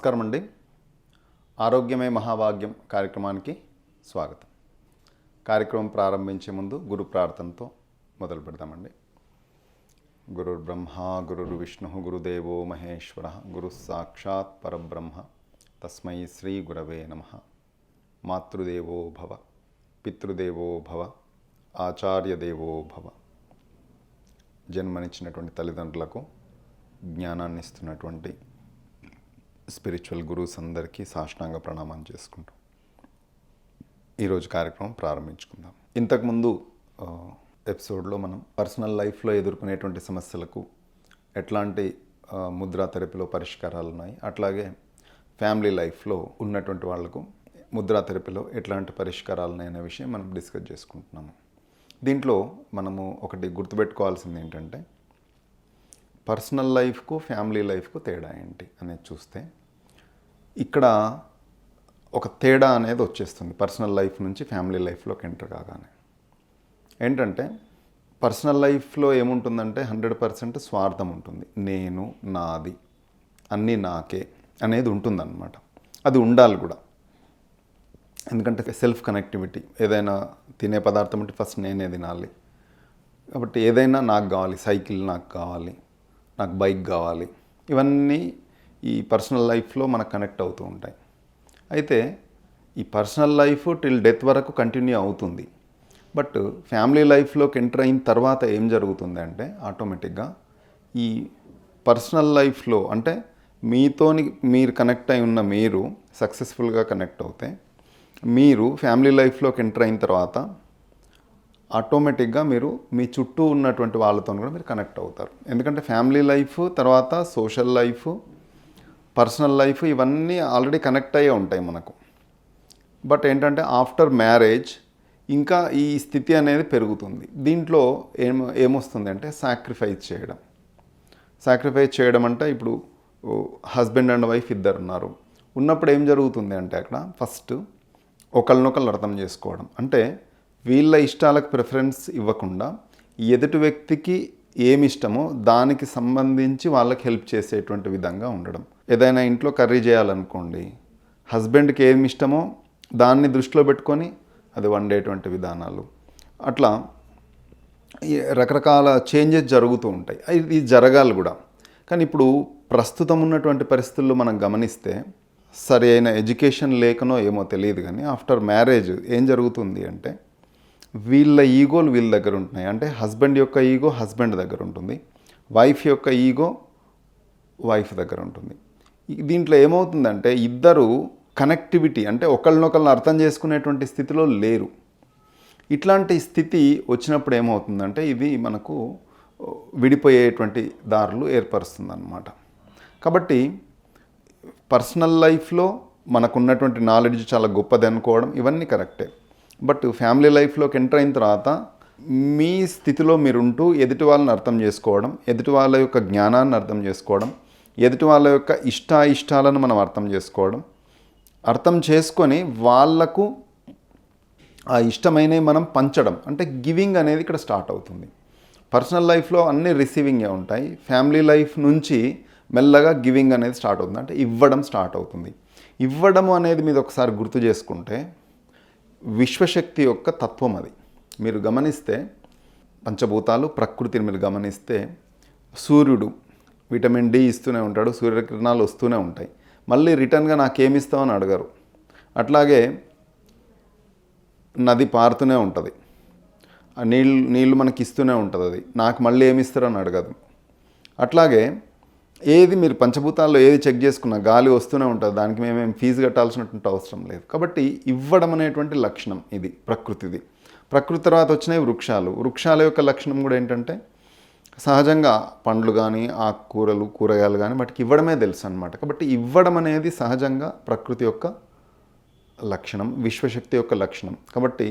నమస్కారం అండి. ఆరోగ్యమే మహాభాగ్యం కార్యక్రమానికి స్వాగతం. కార్యక్రమం ప్రారంభించే ముందు గురు ప్రార్థనతో మొదలు పెడతామండి. గురుర్ బ్రహ్మ గురుర్ విష్ణు గురుదేవో మహేశ్వర గురు సాక్షాత్ పరబ్రహ్మ తస్మై శ్రీ గురవే నమః. మాతృదేవో భవ, పితృదేవో భవ, ఆచార్యదేవో భవ. జన్మనిచ్చినటువంటి తల్లిదండ్రులకు జ్ఞానాన్ని ఇస్తున్నటువంటి స్పిరిచువల్ గురూస్ అందరికీ సాష్టాంగ ప్రణామం చేసుకుంటాం. ఈరోజు కార్యక్రమం ప్రారంభించుకుందాం. ఇంతకుముందు ఎపిసోడ్లో మనం పర్సనల్ లైఫ్లో ఎదుర్కొనేటువంటి సమస్యలకు ఎట్లాంటి ముద్రా థెరపీలో పరిష్కారాలు ఉన్నాయి, అట్లాగే ఫ్యామిలీ లైఫ్లో ఉన్నటువంటి వాళ్లకు ముద్రా థెరపీలో ఎట్లాంటి పరిష్కారాలు ఉన్నాయనే విషయం మనం డిస్కస్ చేసుకుంటున్నాము. దీంట్లో మనము ఒకటి గుర్తుపెట్టుకోవాల్సింది ఏంటంటే, పర్సనల్ లైఫ్కు ఫ్యామిలీ లైఫ్కు తేడా ఏంటి అనేది చూస్తే ఇక్కడ ఒక తేడా అనేది వచ్చేస్తుంది. పర్సనల్ లైఫ్ నుంచి ఫ్యామిలీ లైఫ్లోకి ఎంటర్ కాగానే ఏంటంటే, పర్సనల్ లైఫ్లో ఏముంటుందంటే 100% స్వార్థం ఉంటుంది. నేను, నాది, అన్నీ నాకే అనేది ఉంటుందన్నమాట. అది ఉండాలి కూడా, ఎందుకంటే సెల్ఫ్ కనెక్టివిటీ. ఏదైనా తినే పదార్థం అంటే ఫస్ట్ నేనే తినాలి. కాబట్టి ఏదైనా నాకు కావాలి, సైకిల్ నాకు కావాలి, నాకు బైక్ కావాలి, ఇవన్నీ ఈ పర్సనల్ లైఫ్లో మనకు కనెక్ట్ అవుతూ ఉంటాయి. అయితే ఈ పర్సనల్ లైఫ్ టిల్ డెత్ వరకు కంటిన్యూ అవుతుంది. బట్ ఫ్యామిలీ లైఫ్లోకి ఎంటర్ అయిన తర్వాత ఏం జరుగుతుంది అంటే, ఆటోమేటిక్గా ఈ పర్సనల్ లైఫ్లో అంటే మీతోని మీరు కనెక్ట్ అయి ఉన్న మీరు సక్సెస్ఫుల్గా కనెక్ట్ అవుతే, మీరు ఫ్యామిలీ లైఫ్లోకి ఎంటర్ అయిన తర్వాత ఆటోమేటిక్గా మీరు మీ చుట్టూ ఉన్నటువంటి వాళ్ళతో కూడా మీరు కనెక్ట్ అవుతారు. ఎందుకంటే ఫ్యామిలీ లైఫ్ తర్వాత సోషల్ లైఫ్, పర్సనల్ లైఫ్ ఇవన్నీ ఆల్రెడీ కనెక్ట్ అయ్యే ఉంటాయి మనకు. బట్ ఏంటంటే ఆఫ్టర్ మ్యారేజ్ ఇంకా ఈ స్థితి అనేది పెరుగుతుంది. దీంట్లో ఏమొస్తుంది అంటే సాక్రిఫైస్ చేయడం అంటే, ఇప్పుడు హస్బెండ్ అండ్ వైఫ్ ఇద్దరు ఉన్నారు. ఉన్నప్పుడు ఏం జరుగుతుంది అంటే, అక్కడ ఫస్ట్ ఒకళ్ళనొకళ్ళు అర్థం చేసుకోవడం. అంటే వీళ్ళ ఇష్టాలకు ప్రిఫరెన్స్ ఇవ్వకుండా ఎదుటి వ్యక్తికి ఏమి ఇష్టమో దానికి సంబంధించి వాళ్ళకి హెల్ప్ చేసేటువంటి విధంగా ఉండడం. ఏదైనా ఇంట్లో కర్రీ చేయాలనుకోండి, హస్బెండ్కి ఏమి ఇష్టమో దాన్ని దృష్టిలో పెట్టుకొని అది వండేటువంటి విధానాలు, అట్లా రకరకాల చేంజెస్ జరుగుతూ ఉంటాయి. ఇది జరగాలి కూడా. కానీ ఇప్పుడు ప్రస్తుతం ఉన్నటువంటి పరిస్థితుల్లో మనం గమనిస్తే, సరి అయిన ఎడ్యుకేషన్ లేకనో ఏమో తెలియదు కానీ ఆఫ్టర్ మ్యారేజ్ ఏం జరుగుతుంది అంటే, వీళ్ళ ఈగోలు వీళ్ళ దగ్గర ఉంటున్నాయి. అంటే హస్బెండ్ యొక్క ఈగో హస్బెండ్ దగ్గర ఉంటుంది, వైఫ్ యొక్క ఈగో వైఫ్ దగ్గర ఉంటుంది. దీంట్లో ఏమవుతుందంటే, ఇద్దరు కనెక్టివిటీ అంటే ఒకళ్ళనొకళ్ళని అర్థం చేసుకునేటువంటి స్థితిలో లేరు. ఇట్లాంటి స్థితి వచ్చినప్పుడు ఏమవుతుందంటే, ఇది మనకు విడిపోయేటువంటి దారులు ఏర్పరుస్తుంది అన్నమాట. కాబట్టి పర్సనల్ లైఫ్లో మనకున్నటువంటి నాలెడ్జ్ చాలా గొప్పది అనుకోవడం ఇవన్నీ కరెక్టే. బట్ ఫ్యామిలీ లైఫ్లోకి ఎంటర్ అయిన తర్వాత మీ స్థితిలో మీరుంటూ ఎదుటి వాళ్ళని అర్థం చేసుకోవడం, ఎదుటి వాళ్ళ యొక్క జ్ఞానాన్ని అర్థం చేసుకోవడం, ఎదుటి వాళ్ళ యొక్క ఇష్టాలను మనం అర్థం చేసుకొని వాళ్లకు ఆ ఇష్టమైనవి మనం పంచడం, అంటే గివింగ్ అనేది ఇక్కడ స్టార్ట్ అవుతుంది. పర్సనల్ లైఫ్లో అన్నీ రిసీవింగే ఉంటాయి. ఫ్యామిలీ లైఫ్ నుంచి మెల్లగా గివింగ్ అనేది స్టార్ట్ అవుతుంది, అంటే ఇవ్వడం స్టార్ట్ అవుతుంది. ఇవ్వడము అనేది మీద ఒకసారి గుర్తు చేసుకుంటే, విశ్వశక్తి యొక్క తత్వం అది. మీరు గమనిస్తే పంచభూతాలు, ప్రకృతిని మీరు గమనిస్తే, సూర్యుడు విటమిన్ డి ఇస్తూనే ఉంటాడు, సూర్యకిరణాలు వస్తూనే ఉంటాయి, మళ్ళీ రిటర్న్గా నాకేమిస్తామని అడగరు. అట్లాగే నది పారుతూనే ఉంటుంది, నీళ్ళు మనకి ఇస్తూనే ఉంటుంది, అది నాకు మళ్ళీ ఏమిస్తారని అడగదు. అట్లాగే ఏది మీరు పంచభూతాల్లో ఏది చెక్ చేసుకున్నా గాలి వస్తూనే ఉంటుంది, దానికి మేమేం ఫీజు కట్టాల్సినటువంటి అవసరం లేదు. కాబట్టి ఇవ్వడం అనేటువంటి లక్షణం ఇది ప్రకృతిది. ప్రకృతి తర్వాత వచ్చినవి వృక్షాల యొక్క లక్షణం కూడా ఏంటంటే, సహజంగా పండ్లు కానీ ఆకుకూరలు కూరగాయలు కానీ వాటికి ఇవ్వడమే తెలుసు అన్నమాట. కాబట్టి ఇవ్వడం అనేది సహజంగా ప్రకృతి యొక్క లక్షణం, విశ్వశక్తి యొక్క లక్షణం. కాబట్టి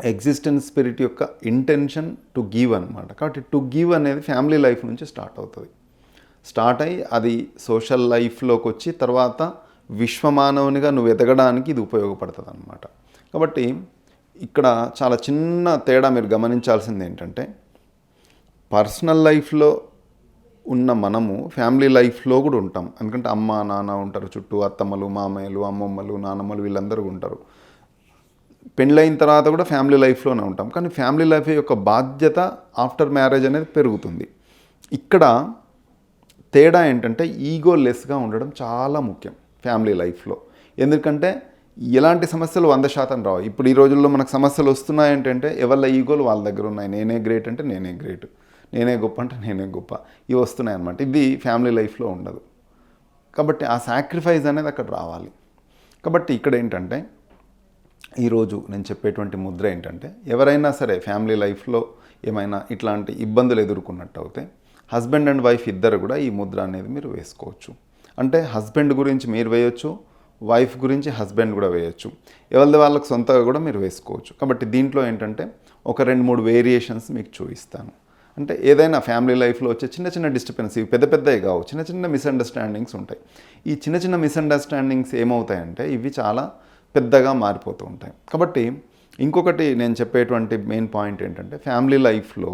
ఎగ్జిస్టెన్స్ స్పిరిట్ యొక్క ఇంటెన్షన్ టు గివ్ అనమాట. కాబట్టి టు గివ్ అనేది ఫ్యామిలీ లైఫ్ నుంచి స్టార్ట్ అవుతుంది. స్టార్ట్ అయ్యి అది సోషల్ లైఫ్లోకి వచ్చి తర్వాత విశ్వమానవునిగా నువ్వు ఎదగడానికి ఇది ఉపయోగపడుతుంది అన్నమాట. కాబట్టి ఇక్కడ చాలా చిన్న తేడా మీరు గమనించాల్సింది ఏంటంటే, పర్సనల్ లైఫ్లో ఉన్న మనము ఫ్యామిలీ లైఫ్లో కూడా ఉంటాం. ఎందుకంటే అమ్మ నాన్న ఉంటారు చుట్టూ, అత్తమ్మలు మామయ్యలు అమ్మమ్మలు నాన్నమ్మలు వీళ్ళందరూ ఉంటారు. పెళ్ళైన తర్వాత కూడా ఫ్యామిలీ లైఫ్లోనే ఉంటాం. కానీ ఫ్యామిలీ లైఫ్ యొక్క బాధ్యత ఆఫ్టర్ మ్యారేజ్ అనేది పెరుగుతుంది. ఇక్కడ తేడా ఏంటంటే ఈగో లెస్గా ఉండడం చాలా ముఖ్యం ఫ్యామిలీ లైఫ్లో. ఎందుకంటే ఎలాంటి సమస్యలు 100% రావు. ఇప్పుడు ఈ రోజుల్లో మనకు సమస్యలు వస్తున్నాయంటే ఎవరి ఈగోలు వాళ్ళ దగ్గర ఉన్నాయి. నేనే గ్రేట్ అంటే నేనే గ్రేట్, నేనే గొప్ప అంటే నేనే గొప్ప, ఇవి వస్తున్నాయి అన్నమాట. ఇది ఫ్యామిలీ లైఫ్లో ఉండదు. కాబట్టి ఆ సాక్రిఫైస్ అనేది అక్కడ రావాలి. కాబట్టి ఇక్కడ ఏంటంటే ఈరోజు నేను చెప్పేటువంటి ముద్ర ఏంటంటే, ఎవరైనా సరే ఫ్యామిలీ లైఫ్లో ఏమైనా ఇట్లాంటి ఇబ్బందులు ఎదుర్కొన్నట్టు అయితే హస్బెండ్ అండ్ వైఫ్ ఇద్దరు కూడా ఈ ముద్ర అనేది మీరు వేసుకోవచ్చు. అంటే హస్బెండ్ గురించి మీరు వేయొచ్చు, వైఫ్ గురించి హస్బెండ్ కూడా వేయొచ్చు, ఎవరిది వాళ్ళకి సొంతగా కూడా మీరు వేసుకోవచ్చు. కాబట్టి దీంట్లో ఏంటంటే ఒక 2-3 వేరియేషన్స్ మీకు చూపిస్తాను. అంటే ఏదైనా ఫ్యామిలీ లైఫ్లో వచ్చే చిన్న చిన్న డిస్టర్బెన్స్, ఇవి పెద్ద పెద్దవి కావు, చిన్న చిన్న మిస్అండర్స్టాండింగ్స్ ఉంటాయి. ఈ చిన్న చిన్న మిస్అండర్స్టాండింగ్స్ ఏమవుతాయంటే ఇవి చాలా పెద్దగా మారిపోతూ ఉంటాయి. కాబట్టి ఇంకొకటి నేను చెప్పేటువంటి మెయిన్ పాయింట్ ఏంటంటే, ఫ్యామిలీ లైఫ్లో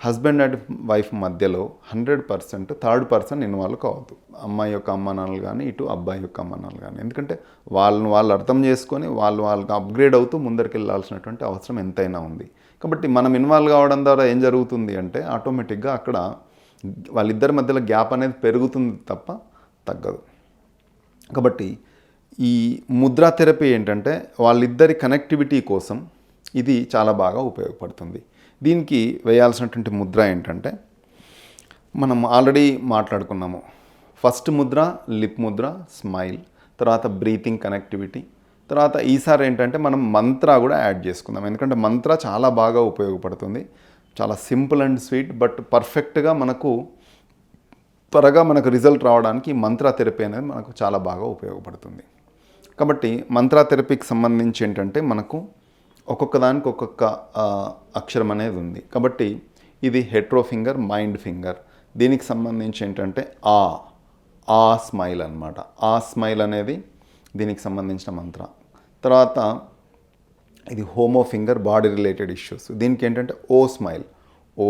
హస్బెండ్ అండ్ వైఫ్ మధ్యలో 100% థర్డ్ పర్సన్ ఇన్వాల్వ్ కావద్దు. అమ్మాయి యొక్క అమ్మానాన్నలు కానీ ఇటు అబ్బాయి యొక్క అమ్మానాన్నలు కానీ. ఎందుకంటే వాళ్ళు అర్థం చేసుకొని వాళ్ళకి అప్గ్రేడ్ అవుతూ ముందరికి వెళ్ళాల్సినటువంటి అవసరం ఎంతైనా ఉంది. కాబట్టి మనం ఇన్వాల్వ్ కావడం ద్వారా ఏం జరుగుతుంది అంటే ఆటోమేటిక్గా అక్కడ వాళ్ళిద్దరి మధ్యలో గ్యాప్ అనేది పెరుగుతుంది తప్ప తగ్గదు. కాబట్టి ఈ ముద్రా థెరపీ ఏంటంటే వాళ్ళిద్దరి కనెక్టివిటీ కోసం ఇది చాలా బాగా ఉపయోగపడుతుంది. దీనికి వేయాల్సినటువంటి ముద్ర ఏంటంటే మనం ఆల్రెడీ మాట్లాడుకున్నాము. First Mudra lip Mudra, smile, తర్వాత బ్రీతింగ్ కనెక్టివిటీ, తర్వాత ఈసారి ఏంటంటే మనం మంత్ర కూడా యాడ్ చేసుకుందాం. ఎందుకంటే మంత్ర చాలా బాగా ఉపయోగపడుతుంది. చాలా సింపుల్ అండ్ స్వీట్, బట్ పర్ఫెక్ట్గా త్వరగా మనకు రిజల్ట్ రావడానికి మంత్ర థెరపీ అనేది మనకు చాలా బాగా ఉపయోగపడుతుంది. కాబట్టి మంత్ర థెరపీకి సంబంధించి ఏంటంటే మనకు ఒక్కొక్క దానికి ఒక్కొక్క అక్షరం అనేది ఉంది. కాబట్టి ఇది హెట్రో ఫింగర్, మైండ్ ఫింగర్. దీనికి సంబంధించి ఏంటంటే ఆ స్మైల్ అన్నమాట. ఆ స్మైల్ అనేది దీనికి సంబంధించిన మంత్ర. తర్వాత ఇది homo finger, body related issues. దీనికి ఏంటంటే ఓ స్మైల్, ఓ.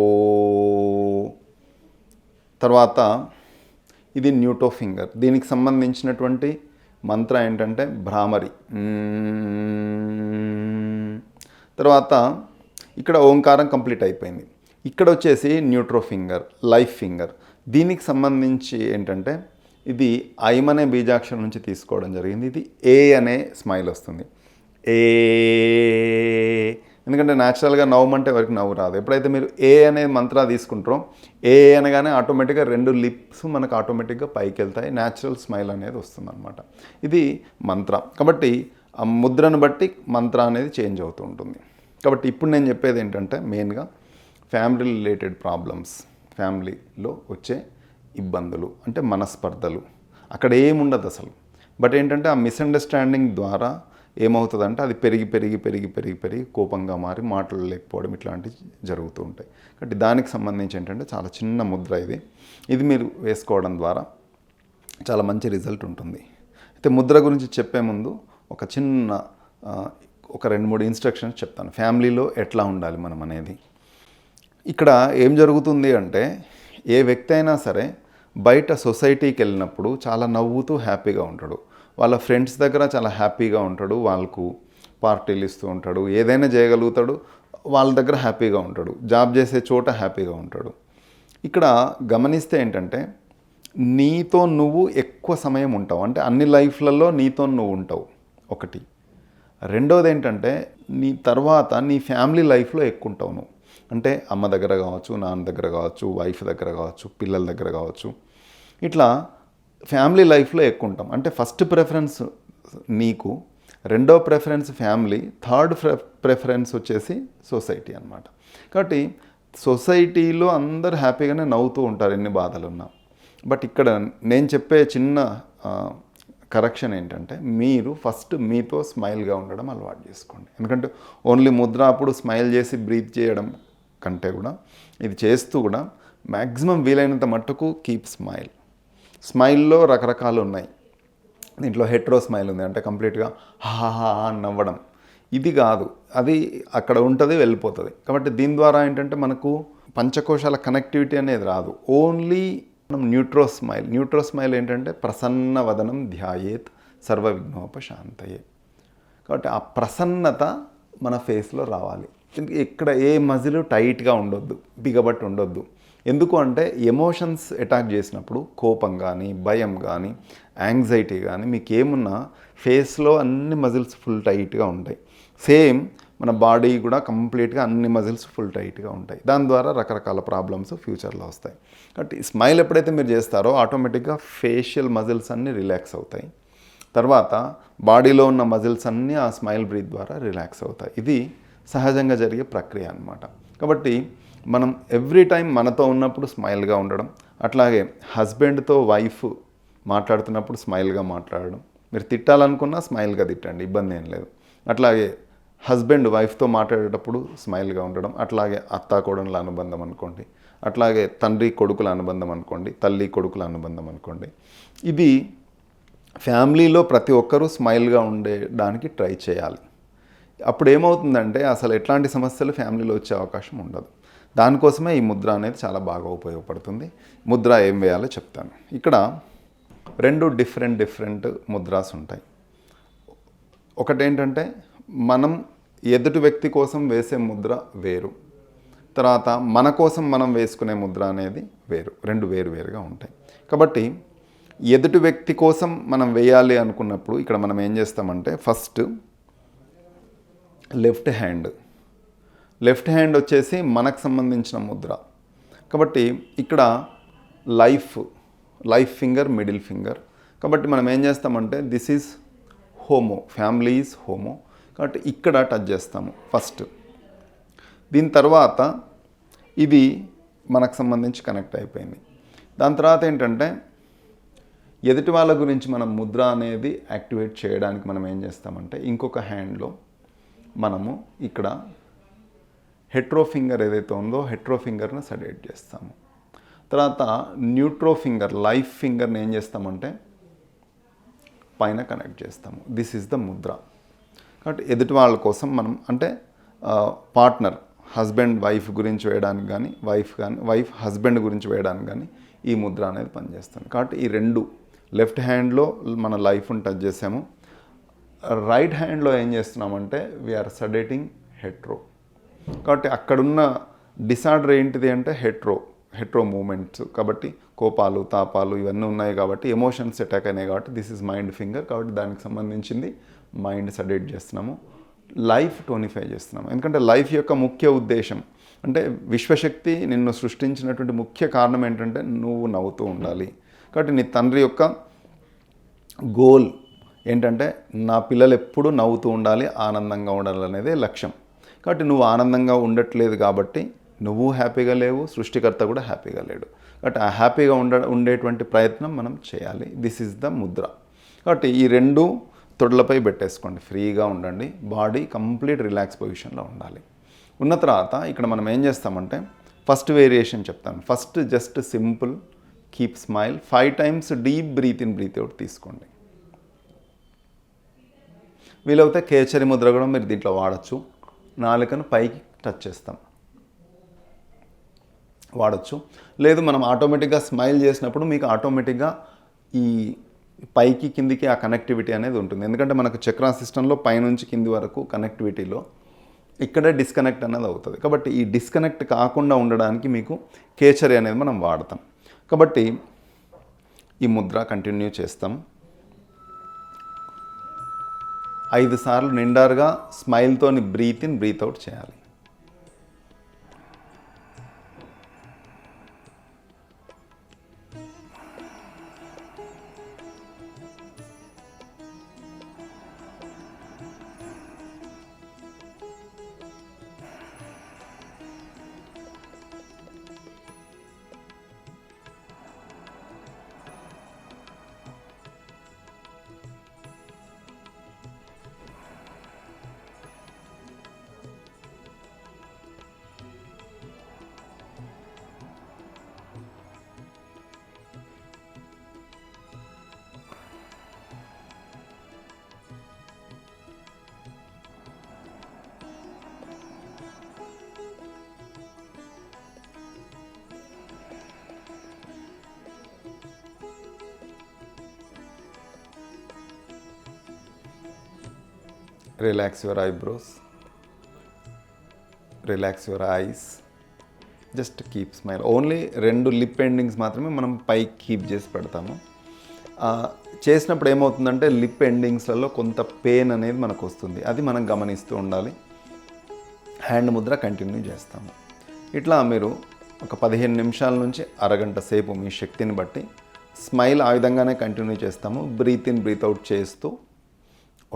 తర్వాత ఇది న్యూటో ఫింగర్. దీనికి సంబంధించినటువంటి మంత్ర ఏంటంటే భ్రామరి. తర్వాత ఇక్కడ ఓంకారం కంప్లీట్ అయిపోయింది. ఇక్కడ వచ్చేసి న్యూట్రో ఫింగర్, లైఫ్ ఫింగర్. దీనికి సంబంధించి ఏంటంటే ఇది ఐమ్ అనే బీజాక్షరం నుంచి తీసుకోవడం జరిగింది. ఇది ఏ అనే స్మైల్ వస్తుంది. ఏ, ఎందుకంటే న్యాచురల్గా నవ్వమంటే ఎవరికి నవ్వు రాదు. ఎప్పుడైతే మీరు ఏ అనే మంత్ర తీసుకుంటారో ఏ అనగానే ఆటోమేటిక్గా 2 లిప్స్ మనకు ఆటోమేటిక్గా పైకి వెళ్తాయి, న్యాచురల్ స్మైల్ అనేది వస్తుందన్నమాట. ఇది మంత్ర. కాబట్టి ఆ ముద్రను బట్టి మంత్ర అనేది చేంజ్ అవుతూ ఉంటుంది. కాబట్టి ఇప్పుడు నేను చెప్పేది ఏంటంటే మెయిన్గా ఫ్యామిలీ రిలేటెడ్ ప్రాబ్లమ్స్, ఫ్యామిలీలో వచ్చే ఇబ్బందులు అంటే మనస్పర్ధలు అక్కడ ఏముండదు అసలు. బట్ ఏంటంటే ఆ మిస్అండర్స్టాండింగ్ ద్వారా ఏమవుతుందంటే అది పెరిగి కోపంగా మారి మాట్లాడలేకపోవడం ఇట్లాంటివి జరుగుతూ ఉంటాయి. కాబట్టి దానికి సంబంధించి ఏంటంటే చాలా చిన్న ముద్ర ఇది మీరు వేసుకోవడం ద్వారా చాలా మంచి రిజల్ట్ ఉంటుంది. అయితే ముద్ర గురించి చెప్పే ముందు ఒక చిన్న ఒక 2-3 ఇన్స్ట్రక్షన్స్ చెప్తాను. ఫ్యామిలీలో ఎట్లా ఉండాలి మనం అనేది. ఇక్కడ ఏం జరుగుతుంది అంటే ఏ వ్యక్తి అయినా సరే బయట సొసైటీకి వెళ్ళినప్పుడు చాలా నవ్వుతూ హ్యాపీగా ఉంటాడు. వాళ్ళ ఫ్రెండ్స్ దగ్గర చాలా హ్యాపీగా ఉంటాడు, వాళ్ళకు పార్టీలు ఇస్తూ ఉంటాడు, ఏదైనా చేయగలుగుతాడు, వాళ్ళ దగ్గర హ్యాపీగా ఉంటాడు, జాబ్ చేసే చోట హ్యాపీగా ఉంటాడు. ఇక్కడ గమనిస్తే ఏంటంటే నీతో నువ్వు ఎక్కువ సమయం ఉంటావు. అంటే అన్ని లైఫ్లలో నీతో నువ్వు ఉంటావు ఒకటి. రెండోది ఏంటంటే నీ తర్వాత నీ ఫ్యామిలీ లైఫ్లో ఎక్కువ ఉంటావు నువ్వు. అంటే అమ్మ దగ్గర కావచ్చు, నాన్న దగ్గర కావచ్చు, వైఫ్ దగ్గర కావచ్చు, పిల్లల దగ్గర కావచ్చు, ఇట్లా ఫ్యామిలీ లైఫ్లో ఎక్కువ ఉంటాం. అంటే ఫస్ట్ ప్రిఫరెన్స్ నీకు, రెండో ప్రిఫరెన్స్ ఫ్యామిలీ, థర్డ్ ప్రిఫరెన్స్ వచ్చేసి సొసైటీ అన్నమాట. కాబట్టి సొసైటీలో అందరు హ్యాపీగానే నవ్వుతూ ఉంటారు ఎన్ని బాధలు ఉన్నా. బట్ ఇక్కడ నేను చెప్పే చిన్న కరెక్షన్ ఏంటంటే మీరు ఫస్ట్ మీతో స్మైల్గా ఉండడం అలవాటు చేసుకోండి. ఎందుకంటే ఓన్లీ ముద్ర అప్పుడు స్మైల్ చేసి బ్రీత్ చేయడం కంటే కూడా ఇది చేస్తూ కూడా మ్యాక్సిమం వీలైనంత మట్టుకు కీప్ స్మైల్. స్మైల్లో రకరకాలు ఉన్నాయి. దీంట్లో హెట్రో స్మైల్ ఉంది, అంటే కంప్లీట్గా హాహా నవ్వడం. ఇది కాదు, అది అక్కడ ఉంటుంది, వెళ్ళిపోతుంది. కాబట్టి దీని ద్వారా ఏంటంటే మనకు పంచకోశాల కనెక్టివిటీ అనేది రాదు. ఓన్లీ న్యూట్రో స్మైల్ ఏంటంటే ప్రసన్న వదనం ధ్యాయేత్ సర్వ విఘ్నోపశాంతయే. కాబట్టి ఆ ప్రసన్నత మన ఫేస్లో రావాలి. ఇక్కడ ఏ మజిల్ టైట్గా ఉండొద్దు, బిగబట్టి ఉండొద్దు. ఎందుకు అంటే ఎమోషన్స్ అటాక్ చేసినప్పుడు కోపం కానీ, భయం కానీ, యాంగ్జైటీ కానీ మీకు ఏమున్నా ఫేస్లో అన్ని మజిల్స్ ఫుల్ టైట్గా ఉంటాయి. సేమ్ మన బాడీ కూడా కంప్లీట్గా అన్ని మజిల్స్ ఫుల్ టైట్గా ఉంటాయి. దాని ద్వారా రకరకాల ప్రాబ్లమ్స్ ఫ్యూచర్లో వస్తాయి. కాబట్టి స్మైల్ ఎప్పుడైతే మీరు చేస్తారో ఆటోమేటిక్గా ఫేషియల్ మజిల్స్ అన్నీ రిలాక్స్ అవుతాయి. తర్వాత బాడీలో ఉన్న మజిల్స్ అన్నీ ఆ స్మైల్ బ్రీత్ ద్వారా రిలాక్స్ అవుతాయి. ఇది సహజంగా జరిగే ప్రక్రియ అన్నమాట. కాబట్టి మనం ఎవ్రీ టైం మనతో ఉన్నప్పుడు స్మైల్గా ఉండడం, అట్లాగే హస్బెండ్తో వైఫ్ మాట్లాడుతున్నప్పుడు స్మైల్గా మాట్లాడడం, మీరు తిట్టాలనుకున్నా స్మైల్గా తిట్టండి, ఇబ్బంది ఏం లేదు. అట్లాగే హస్బెండ్ వైఫ్తో మాట్లాడేటప్పుడు స్మైల్గా ఉండడం, అట్లాగే అత్తా కోడళ్ళ అనుబంధం అనుకోండి, అట్లాగే తండ్రి కొడుకుల అనుబంధం అనుకోండి, తల్లి కొడుకుల అనుబంధం అనుకోండి. ఇది ఫ్యామిలీలో ప్రతి ఒక్కరూ స్మైల్గా ఉండడానికి ట్రై చేయాలి. అప్పుడు ఏమవుతుందంటే అసలు ఎట్లాంటి సమస్యలు ఫ్యామిలీలో వచ్చే అవకాశం ఉండదు. దానికోసమే ఈ ముద్ర అనేది చాలా బాగా ఉపయోగపడుతుంది. ముద్ర ఏం వేయాలో చెప్తాను. ఇక్కడ 2 డిఫరెంట్ ముద్రాస్ ఉంటాయి. ఒకటేంటంటే మనం ఎదుటి వ్యక్తి కోసం వేసే ముద్ర వేరు, తర్వాత మన కోసం మనం వేసుకునే ముద్ర అనేది వేరు. 2 వేరుగా ఉంటాయి. కాబట్టి ఎదుటి వ్యక్తి కోసం మనం వేయాలి అనుకున్నప్పుడు ఇక్కడ మనం ఏం చేస్తామంటే ఫస్ట్ లెఫ్ట్ హ్యాండ్ వచ్చేసి మనకు సంబంధించిన ముద్ర. కాబట్టి ఇక్కడ లైఫ్ ఫింగర్, మిడిల్ ఫింగర్. కాబట్టి మనం ఏం చేస్తామంటే this is homo, family is homo. కాబట్టి ఇక్కడ టచ్ చేస్తాము ఫస్ట్. దీని తర్వాత ఇది మనకు సంబంధించి కనెక్ట్ అయిపోయింది. దాని తర్వాత ఏంటంటే ఎదుటి వాళ్ళ గురించి మనం ముద్ర అనేది యాక్టివేట్ చేయడానికి మనం ఏం చేస్తామంటే ఇంకొక హ్యాండ్లో మనము ఇక్కడ హెట్రో ఫింగర్ ఏదైతే ఉందో హెట్రో ఫింగర్ని సడేట్ చేస్తాము. తర్వాత న్యూట్రో ఫింగర్, లైఫ్ ఫింగర్ని ఏం చేస్తామంటే పైన కనెక్ట్ చేస్తాము. This is the Mudra. కాబట్టి ఎదుటి వాళ్ళ కోసం మనం అంటే పార్ట్నర్, హస్బెండ్ వైఫ్ గురించి వేయడానికి కానీ, వైఫ్ హస్బెండ్ గురించి వేయడానికి కానీ ఈ ముద్ర అనేది పనిచేస్తుంది. కాబట్టి ఈ 2 లెఫ్ట్ హ్యాండ్లో మన లైఫ్ని టచ్ చేసాము, రైట్ హ్యాండ్లో ఏం చేస్తున్నామంటే వీఆర్ సడేటింగ్ హెట్రో. కాబట్టి అక్కడున్న డిసార్డర్ ఏంటిది అంటే హెట్రో మూమెంట్స్. కాబట్టి కోపాలు, తాపాలు ఇవన్నీ ఉన్నాయి కాబట్టి ఎమోషన్స్ అటాక్ అయినాయి కాబట్టి దిస్ ఇస్ మైండ్ ఫింగర్. కాబట్టి దానికి సంబంధించింది మైండ్ సడేట్ చేస్తున్నాము, లైఫ్ టోనిఫై చేస్తున్నాము. ఎందుకంటే లైఫ్ యొక్క ముఖ్య ఉద్దేశం అంటే విశ్వశక్తి నిన్ను సృష్టించినటువంటి ముఖ్య కారణం ఏంటంటే నువ్వు నవ్వుతూ ఉండాలి. కాబట్టి నీ తండ్రి యొక్క గోల్ ఏంటంటే నా పిల్లలు ఎప్పుడూ నవ్వుతూ ఉండాలి, ఆనందంగా ఉండాలి అనేదే లక్ష్యం. కాబట్టి నువ్వు ఆనందంగా ఉండట్లేదు కాబట్టి నువ్వు హ్యాపీగా లేవు, సృష్టికర్త కూడా హ్యాపీగా లేడు. కాబట్టి ఆ హ్యాపీగా ఉండేటువంటి ప్రయత్నం మనం చేయాలి. This is the Mudra. కాబట్టి ఈ 2 తొడలపై పెట్టేసుకోండి, ఫ్రీగా ఉండండి, బాడీ కంప్లీట్ రిలాక్స్ పొజిషన్లో ఉండాలి. ఉన్న తర్వాత ఇక్కడ మనం ఏం చేస్తామంటే ఫస్ట్ వేరియేషన్ చెప్తాను. First just simple keep smile 5 times deep breath in breath out తీసుకోండి. వీలైతే కేచరి ముద్ర కూడా మీరు దీంట్లో వాడచ్చు. నాలుకను పైకి టచ్ చేస్తాం, వాడచ్చు. లేదు మనం ఆటోమేటిక్గా స్మైల్ చేసినప్పుడు మీకు ఆటోమేటిక్గా ఈ పైకి కిందికి ఆ కనెక్టివిటీ అనేది ఉంటుంది. ఎందుకంటే మనకు చక్రా సిస్టంలో పైనుంచి కింది వరకు కనెక్టివిటీలో ఇక్కడే డిస్కనెక్ట్ అనేది అవుతుంది. కాబట్టి ఈ డిస్కనెక్ట్ కాకుండా ఉండడానికి మీకు కేచరి అనేది మనం వాడతాం. కాబట్టి ఈ ముద్ర కంటిన్యూ చేస్తాం. 5 సార్లు నిండారుగా స్మైల్తోని బ్రీత్ ఇన్ బ్రీత్ అవుట్ చేయాలి. Relax your eyebrows, relax your eyes, just keep smile. Only 2 lip endings మాత్రమే మనం పైకి కీప్ చేసి పెడతాము. చేసినప్పుడు ఏమవుతుందంటే లిప్ ఎండింగ్స్లలో కొంత పెయిన్ అనేది మనకు వస్తుంది, అది మనం గమనిస్తూ ఉండాలి. హ్యాండ్ ముద్ర కంటిన్యూ చేస్తాము. ఇట్లా మీరు ఒక 15 నిమిషాల నుంచి అరగంట సేపు మీ శక్తిని బట్టి స్మైల్ ఆ విధంగానే కంటిన్యూ చేస్తాము. బ్రీత్ ఇన్ బ్రీత్ అవుట్ చేస్తూ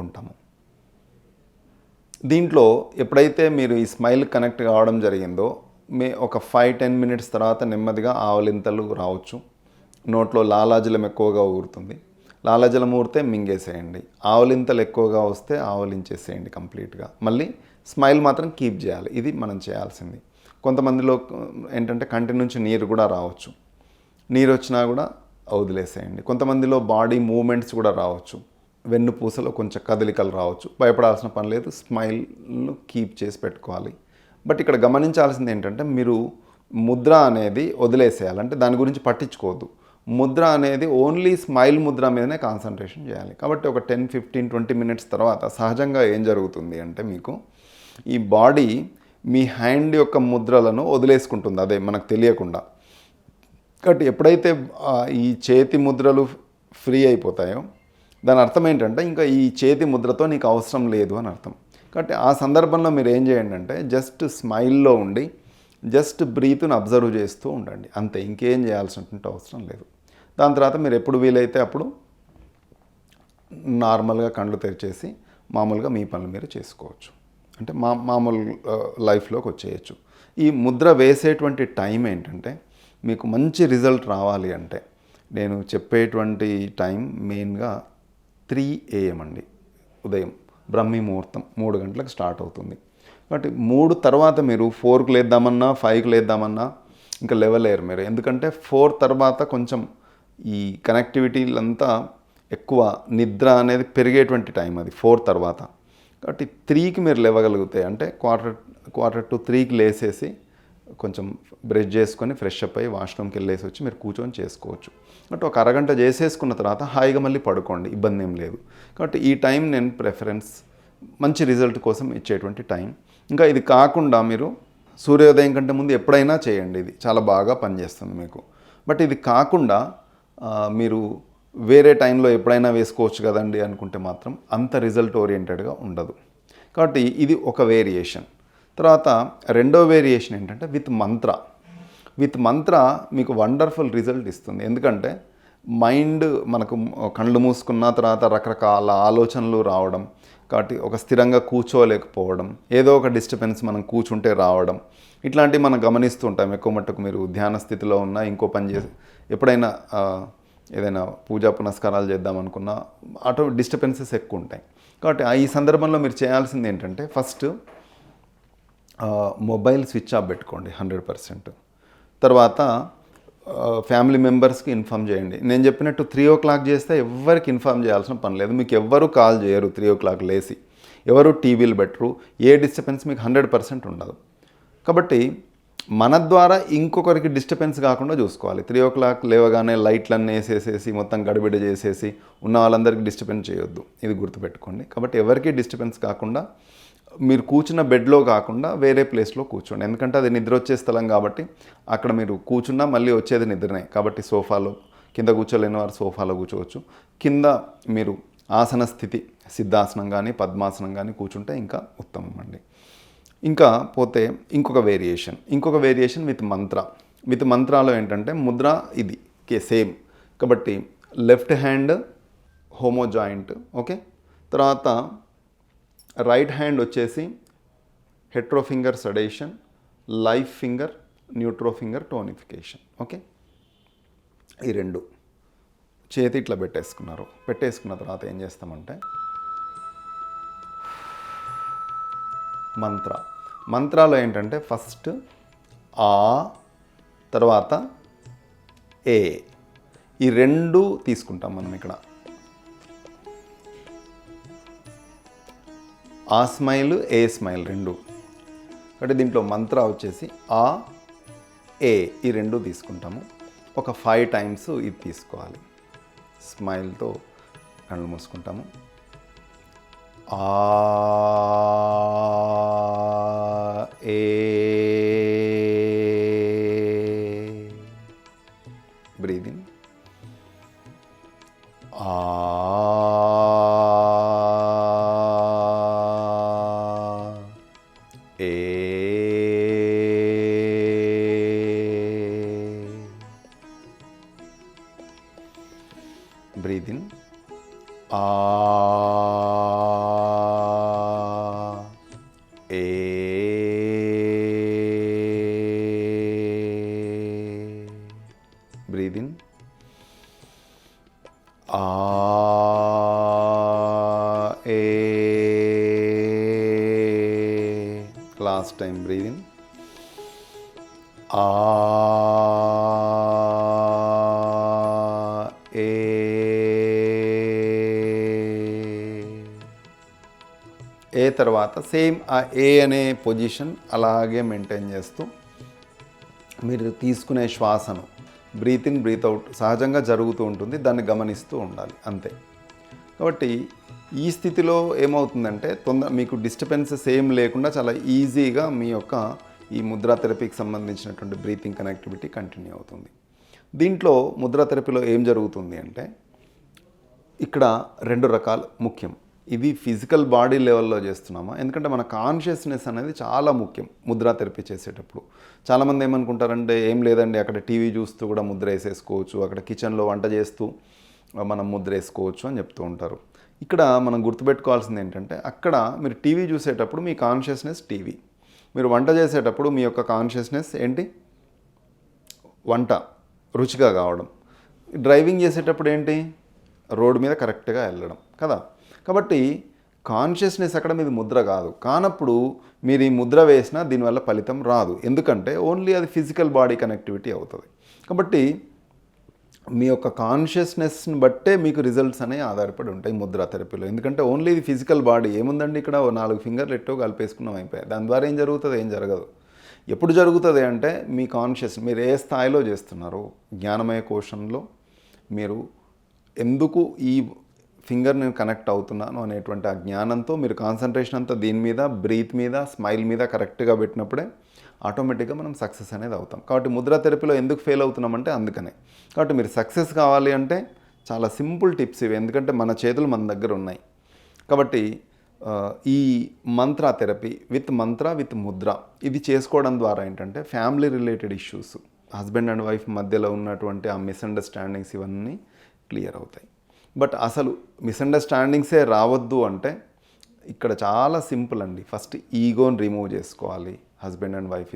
ఉంటాము. దీంట్లో ఎప్పుడైతే మీరు ఈ స్మైల్ కనెక్ట్ కావడం జరిగిందో ఒక 5-10 మినిట్స్ తర్వాత నెమ్మదిగా ఆవలింతలు రావచ్చు. నోట్లో లాలాజలం ఎక్కువగా ఊరుతుంది. లాలాజలం ఊరితే మింగేసేయండి. ఆవలింతలు ఎక్కువగా వస్తే ఆవలించేసేయండి కంప్లీట్గా. మళ్ళీ స్మైల్ మాత్రం కీప్ చేయాలి. ఇది మనం చేయాల్సింది. కొంతమందిలో ఏంటంటే కంటి నుంచి నీరు కూడా రావచ్చు. నీరు వచ్చినా కూడా వదిలేసేయండి. కొంతమందిలో బాడీ మూమెంట్స్ కూడా రావచ్చు. వెన్నుపూసలో కొంచెం కదలికలు రావచ్చు. భయపడాల్సిన పని లేదు. స్మైల్ను కీప్ చేసి పెట్టుకోవాలి. బట్ ఇక్కడ గమనించాల్సింది ఏంటంటే మీరు ముద్ర అనేది వదిలేసేయాలి. అంటే దాని గురించి పట్టించుకోవద్దు. ముద్ర అనేది ఓన్లీ స్మైల్ ముద్ర మీదనే కాన్సన్ట్రేషన్ చేయాలి. కాబట్టి ఒక 10-15-20 మినిట్స్ తర్వాత సహజంగా ఏం జరుగుతుంది అంటే మీకు ఈ బాడీ మీ హ్యాండ్ యొక్క ముద్రలను వదిలేసుకుంటుంది, అదే మనకు తెలియకుండా. కాబట్టి ఎప్పుడైతే ఈ చేతి ముద్రలు ఫ్రీ అయిపోతాయో దాని అర్థం ఏంటంటే ఇంకా ఈ చేతి ముద్రతో నీకు అవసరం లేదు అని అర్థం. కాబట్టి ఆ సందర్భంలో మీరు ఏం చేయండి అంటే జస్ట్ స్మైల్లో ఉండి జస్ట్ బ్రీత్ను అబ్జర్వ్ చేస్తూ ఉండండి, అంతే. ఇంకేం చేయాల్సినటువంటి అవసరం లేదు. దాని తర్వాత మీరు ఎప్పుడు వీలైతే అప్పుడు నార్మల్గా కళ్ళు తెరిచేసి మామూలుగా మీ పనులు మీరు చేసుకోవచ్చు. అంటే మామూలు లైఫ్లోకి వచ్చేయచ్చు. ఈ ముద్ర వేసేటువంటి టైం ఏంటంటే మీకు మంచి రిజల్ట్ రావాలి అంటే నేను చెప్పేటువంటి టైం మెయిన్గా 3 AM అండి. ఉదయం బ్రహ్మీ ముహూర్తం 3 గంటలకు స్టార్ట్ అవుతుంది. కాబట్టి 3 తర్వాత మీరు 4కి లేద్దామన్నా 5కి లేద్దామన్నా ఇంకా లేవలేరు మీరు. ఎందుకంటే 4 తర్వాత కొంచెం ఈ కనెక్టివిటీలంతా ఎక్కువ నిద్ర అనేది పెరిగేటువంటి టైం అది 4 తర్వాత. కాబట్టి 3కి మీరు లేవగలిగితే అంటే క్వార్టర్ టు 3కి లేసేసి కొంచెం బ్రష్ చేసుకొని ఫ్రెష్ అప్ అయ్యి వాష్రూమ్కి వెళ్ళేసి వచ్చి మీరు కూర్చొని చేసుకోవచ్చు. అంటే ఒక అరగంట చేసేసుకున్న తర్వాత హాయిగా మళ్ళీ పడుకోండి, ఇబ్బంది ఏం లేదు. కాబట్టి ఈ టైం నేను ప్రిఫరెన్స్ మంచి రిజల్ట్ కోసం ఇచ్చేటువంటి టైం. ఇంకా ఇది కాకుండా మీరు సూర్యోదయం కంటే ముందు ఎప్పుడైనా చేయండి, ఇది చాలా బాగా పనిచేస్తుంది మీకు. బట్ ఇది కాకుండా మీరు వేరే టైంలో ఎప్పుడైనా వేసుకోవచ్చు కదండి అనుకుంటే మాత్రం అంత రిజల్ట్ ఓరియంటెడ్గా ఉండదు. కాబట్టి ఇది ఒక వేరియేషన్. తర్వాత రెండో వేరియేషన్ ఏంటంటే విత్ మంత్ర. విత్ మంత్ర మీకు వండర్ఫుల్ రిజల్ట్ ఇస్తుంది. ఎందుకంటే మైండ్ మనకు కళ్ళు మూసుకున్న తర్వాత రకరకాల ఆలోచనలు రావడం, కాబట్టి ఒక స్థిరంగా కూర్చోలేకపోవడం, ఏదో ఒక డిస్టర్బెన్స్ మనం కూర్చుంటే రావడం, ఇట్లాంటివి మనం గమనిస్తూ ఉంటాం. ఎక్కువ మట్టుకు మీరు ధ్యాన స్థితిలో ఉన్న ఇంకో పని చేసి ఎప్పుడైనా ఏదైనా పూజా పునస్కారాలు చేద్దామనుకున్నా ఆటో డిస్టర్బెన్సెస్ ఎక్కువ ఉంటాయి. కాబట్టి ఈ సందర్భంలో మీరు చేయాల్సింది ఏంటంటే ఫస్ట్ మొబైల్ స్విచ్ ఆఫ్ పెట్టుకోండి 100%. తర్వాత ఫ్యామిలీ మెంబర్స్కి ఇన్ఫామ్ చేయండి. నేను చెప్పినట్టు 3 o'clock చేస్తే ఎవరికి ఇన్ఫామ్ చేయాల్సిన పని లేదు. మీకు ఎవ్వరు కాల్ చేయరు 3 o'clock లేసి, ఎవరు టీవీలు పెట్టరు, ఏ డిస్టర్బెన్స్ మీకు 100% ఉండదు. కాబట్టి మన ద్వారా ఇంకొకరికి డిస్టర్బెన్స్ కాకుండా చూసుకోవాలి. 3 o'clock లేవగానే లైట్లన్నీ వేసేసేసి మొత్తం గడిబిడి చేసేసి ఉన్న వాళ్ళందరికీ డిస్టర్బెన్స్ చేయొద్దు, ఇది గుర్తుపెట్టుకోండి. కాబట్టి ఎవరికి డిస్టర్బెన్స్ కాకుండా మీరు కూర్చున్న బెడ్లో కాకుండా వేరే ప్లేస్లో కూర్చోండి. ఎందుకంటే అది నిద్ర వచ్చే స్థలం కాబట్టి అక్కడ మీరు కూర్చున్నా మళ్ళీ వచ్చేది నిద్రనే. కాబట్టి సోఫాలో కింద కూర్చోలేని వారు సోఫాలో కూర్చోవచ్చు. కింద మీరు ఆసన స్థితి సిద్ధాసనం కానీ పద్మాసనం కానీ కూర్చుంటే ఇంకా ఉత్తమం అండి. ఇంకా పోతే ఇంకొక వేరియేషన్ విత్ మంత్ర. విత్ మంత్రాలో ఏంటంటే ముద్ర ఇది సేమ్. కాబట్టి left hand homo joint, okay. తర్వాత రైట్ హ్యాండ్ వచ్చేసి hetero finger sedation, life finger, neutro finger tonification, okay. ఈ 2 చేతి ఇట్లా పెట్టేసుకున్న తర్వాత ఏం చేస్తామంటే మంత్రాలో ఏంటంటే ఫస్ట్ ఆ, తర్వాత ఏ, ఈ 2 తీసుకుంటాం మనం ఇక్కడ. ఆ స్మైల్ ఏ స్మైల్ 2. అంటే దీంట్లో మంత్ర వచ్చేసి ఆ, ఏ, ఈ 2 తీసుకుంటాము. ఒక 5 times ఇది తీసుకోవాలి. స్మైల్తో కళ్ళు మూసుకుంటాము. ఆ ఏ బ్రీద్ ఇన్. ఆ ఏ బ్రీద్ ఇన్. ఆ ఏ బ్రీద్ ఇన్. ఆ ఏ లాస్ట్ టైం బ్రీద్ ఇన్. ఆ ఏ ఏ తర్వాత సేమ్ ఆ ఏ అనే పొజిషన్ అలాగే మెయింటైన్ చేస్తూ మీరు తీసుకునే శ్వాసను బ్రీత్ ఇన్ బ్రీత్ అవుట్ సహజంగా జరుగుతూ ఉంటుంది, దాన్ని గమనిస్తూ ఉండాలి అంతే. కాబట్టి ఈ స్థితిలో ఏమవుతుందంటే మీకు డిస్టర్బెన్సెస్ ఏం లేకుండా చాలా ఈజీగా మీ యొక్క ఈ ముద్రా థెరపీకి సంబంధించినటువంటి బ్రీతింగ్ కనెక్టివిటీ కంటిన్యూ అవుతుంది. దీంట్లో ముద్రా థెరపీలో ఏం జరుగుతుంది అంటే ఇక్కడ 2 రకాలు ముఖ్యం. ఇది ఫిజికల్ బాడీ లెవెల్లో చేస్తున్నామా, ఎందుకంటే మన కాన్షియస్నెస్ అనేది చాలా ముఖ్యం ముద్రా థెరపీ చేసేటప్పుడు. చాలామంది ఏమనుకుంటారంటే ఏం లేదండి అక్కడ టీవీ చూస్తూ కూడా ముద్ర వేసేసుకోవచ్చు, అక్కడ కిచెన్లో వంట చేస్తూ మనం ముద్ర వేసుకోవచ్చు అని చెప్తూ ఉంటారు. ఇక్కడ మనం గుర్తుపెట్టుకోవాల్సింది ఏంటంటే అక్కడ మీరు టీవీ చూసేటప్పుడు మీ కాన్షియస్నెస్ టీవీ, మీరు వంట చేసేటప్పుడు మీ యొక్క కాన్షియస్నెస్ ఏంటి, వంట రుచిగా కావడం. డ్రైవింగ్ చేసేటప్పుడు ఏంటి, రోడ్డు మీద కరెక్ట్గా వెళ్ళడం కదా. కాబట్టి కాన్షియస్నెస్ అక్కడ మీది ముద్ర కాదు. కానప్పుడు మీరు ఈ ముద్ర వేసినా దీనివల్ల ఫలితం రాదు, ఎందుకంటే ఓన్లీ అది ఫిజికల్ బాడీ కనెక్టివిటీ అవుతుంది. కాబట్టి మీ యొక్క కాన్షియస్నెస్ని బట్టే మీకు రిజల్ట్స్ అనేవి ఆధారపడి ఉంటాయి ముద్రా థెరపీలో. ఎందుకంటే ఓన్లీ ఇది ఫిజికల్ బాడీ, ఏముందండి ఇక్కడ 4 ఫింగర్లు ఎట్టో కలిపేసుకున్నాం అయిపోయాయి, దాని ద్వారా ఏం జరుగుతుంది, ఏం జరగదు. ఎప్పుడు జరుగుతుంది అంటే మీ కాన్షియస్ మీరు ఏ స్థాయిలో చేస్తున్నారో, జ్ఞానమయ కోశంలో మీరు ఎందుకు ఈ ఫింగర్ నేను కనెక్ట్ అవుతున్నాను అనేటువంటి ఆ జ్ఞానంతో మీరు కాన్సన్ట్రేషన్ అంతా దీని మీద, బ్రీత్ మీద, స్మైల్ మీద కరెక్ట్గా పెట్టినప్పుడే ఆటోమేటిక్గా మనం సక్సెస్ అనేది అవుతాం. కాబట్టి ముద్రా థెరపీలో ఎందుకు ఫెయిల్ అవుతున్నామంటే అందుకనే. కాబట్టి మీరు సక్సెస్ కావాలి అంటే చాలా సింపుల్ టిప్స్ ఇవి, ఎందుకంటే మన చేతులు మన దగ్గర ఉన్నాయి. కాబట్టి ఈ మంత్ర థెరపీ విత్ ముద్ర ఇది చేసుకోవడం ద్వారా ఏంటంటే family related issues, husband and wife మధ్యలో ఉన్నటువంటి ఆ మిస్అండర్స్టాండింగ్స్ ఇవన్నీ క్లియర్ అవుతాయి. బట్ అసలు మిస్అండర్స్టాండింగ్సే రావద్దు అంటే ఇక్కడ చాలా సింపుల్ అండి. ఫస్ట్ ఈగోని రిమూవ్ చేసుకోవాలి. హస్బెండ్ అండ్ వైఫ్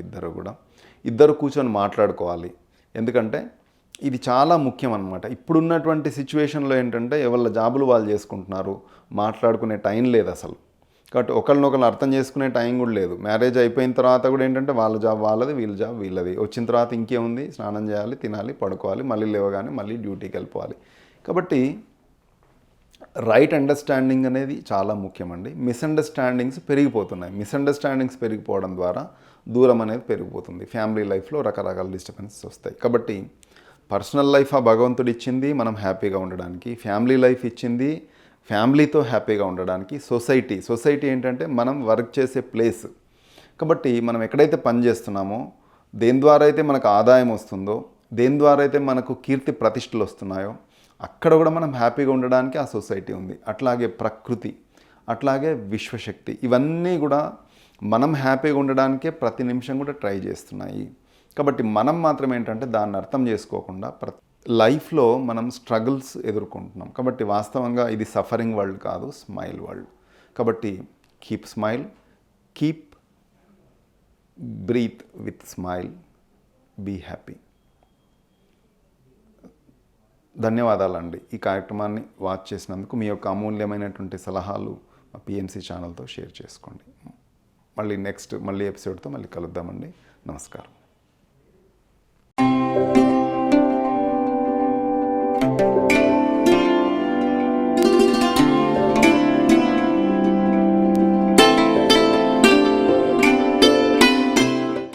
ఇద్దరు కూర్చొని మాట్లాడుకోవాలి. ఎందుకంటే ఇది చాలా ముఖ్యం అన్నమాట. ఇప్పుడున్నటువంటి సిచ్యువేషన్లో ఏంటంటే ఎవరి జాబులు వాళ్ళు చేసుకుంటున్నారు, మాట్లాడుకునే టైం లేదు అసలు. కాబట్టి ఒకరినొకరు అర్థం చేసుకునే టైం కూడా లేదు. మ్యారేజ్ అయిపోయిన తర్వాత కూడా ఏంటంటే వాళ్ళ జాబ్ వాళ్ళది, వీళ్ళ జాబ్ వీళ్ళది. వచ్చిన తర్వాత ఇంకేముంది, స్నానం చేయాలి, తినాలి, పడుకోవాలి, మళ్ళీ లేవగానే మళ్ళీ డ్యూటీకి వెళ్ళిపోవాలి. కాబట్టి రైట్ అండర్స్టాండింగ్ అనేది చాలా ముఖ్యమండి. మిస్అండర్స్టాండింగ్స్ పెరిగిపోవడం ద్వారా దూరం అనేది పెరిగిపోతుంది. ఫ్యామిలీ లైఫ్లో రకరకాల డిస్టర్బెన్సెస్ వస్తాయి. కాబట్టి పర్సనల్ లైఫ్ ఆ భగవంతుడు ఇచ్చింది మనం హ్యాపీగా ఉండడానికి, ఫ్యామిలీ లైఫ్ ఇచ్చింది ఫ్యామిలీతో హ్యాపీగా ఉండడానికి. సొసైటీ ఏంటంటే మనం వర్క్ చేసే ప్లేస్. కాబట్టి మనం ఎక్కడైతే పని చేస్తున్నామో, దేని ద్వారా అయితే మనకు ఆదాయం వస్తుందో, దేని ద్వారా అయితే మనకు కీర్తి ప్రతిష్టలు వస్తున్నాయో అక్కడ కూడా మనం హ్యాపీగా ఉండడానికి ఆ సొసైటీ ఉంది. అట్లాగే ప్రకృతి, అట్లాగే విశ్వశక్తి, ఇవన్నీ కూడా మనం హ్యాపీగా ఉండడానికే ప్రతి నిమిషం కూడా ట్రై చేస్తున్నాయి. కాబట్టి మనం మాత్రం ఏంటంటే దాన్ని అర్థం చేసుకోకుండా లైఫ్లో మనం స్ట్రగుల్స్ ఎదుర్కొంటున్నాం. కాబట్టి వాస్తవంగా ఇది సఫరింగ్ వరల్డ్ కాదు, స్మైల్ వరల్డ్. కాబట్టి keep smile, keep breath with smile, be happy. ధన్యవాదాలండి. ఈ కార్యక్రమాన్ని వాచ్ చేసినందుకు. మీ యొక్క అమూల్యమైనటువంటి సలహాలు మా పిఎంసి ఛానల్తో షేర్ చేసుకోండి. మళ్ళీ ఎపిసోడ్తో మళ్ళీ కలుద్దామండి. నమస్కారం.